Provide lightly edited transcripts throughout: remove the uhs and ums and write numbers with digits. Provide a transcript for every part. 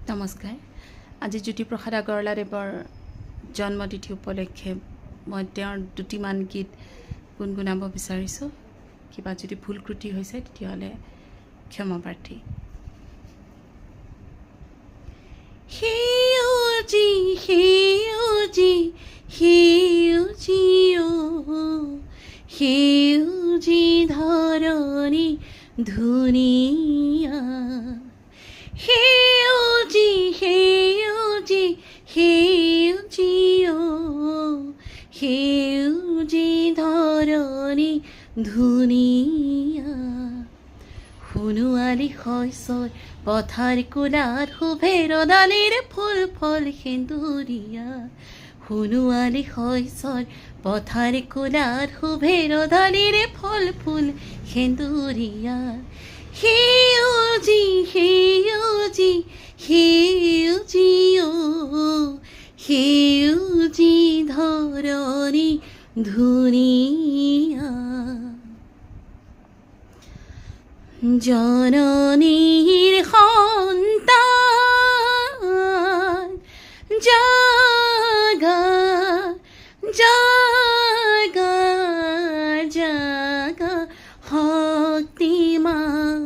নমস্কাৰ। আজি জ্যোতিপ্ৰসাদ আগৰৱালাদেৱৰ জন্মতিথি উপলক্ষে মই তেওঁৰ দুটিমান গীত গুণগুণাব বিচাৰিছোঁ। কিবা যদি ভুল ত্ৰুটি হৈছে তেতিয়াহ'লে ক্ষমা প্ৰাৰ্থী। সেউজী সেউজী সেউজী সেউজী ধৰণী ধুনীয়া, সেউজী সেউজী সেউজী সেউজী ধৰণী ধুনীয়া, সোণোৱালী শস্যৰ পথাৰ কোলাত শোভে ৰদালিৰ ফুল ফল সেন্দুৰীয়া, সোণোৱালী শস্যৰ পথাৰ কোলাত শোভে ৰদালিৰ ফল ফুল সেন্দুৰীয়া, সেউজী সেউজী সেউজী সেউজী ধৰণী ধুনীয়া, জননীৰ সন্তান জাগা জাগা জাগা শক্তিমান,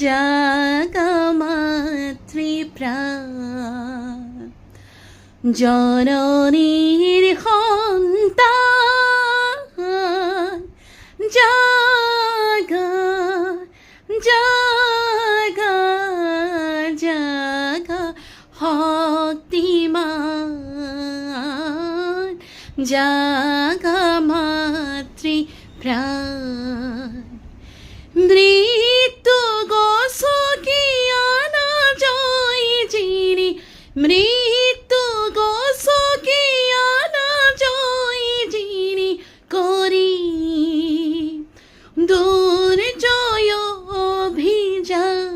জাগা মাতৃপ্ৰাণ, জননীৰ সন্তান জাগা জাগা জাগা শক্তিমান, জাগা মাতৃপ্ৰাণ, মৃত্যু গছকিয়া নাযায় যিনি, মৃত্যু গছকিয়া নাযায় যিনি কৰি দুৰ্জয় অভিযান,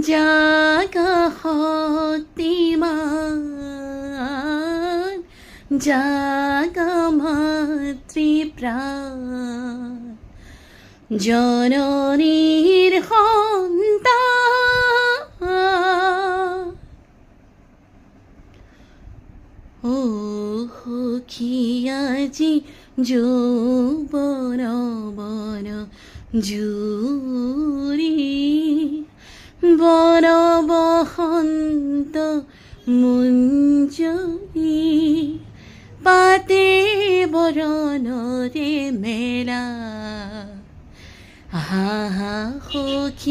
জাগা শক্তিমান, জাগা মাতৃপ্ৰাণ, জননীৰ সন্তান। ও সখীয়াজি যৌৱন বন জুৰি, বন বসন্ত মুঞ্জৰি, পাতে বৰণৰে মেলা, হা হা সখী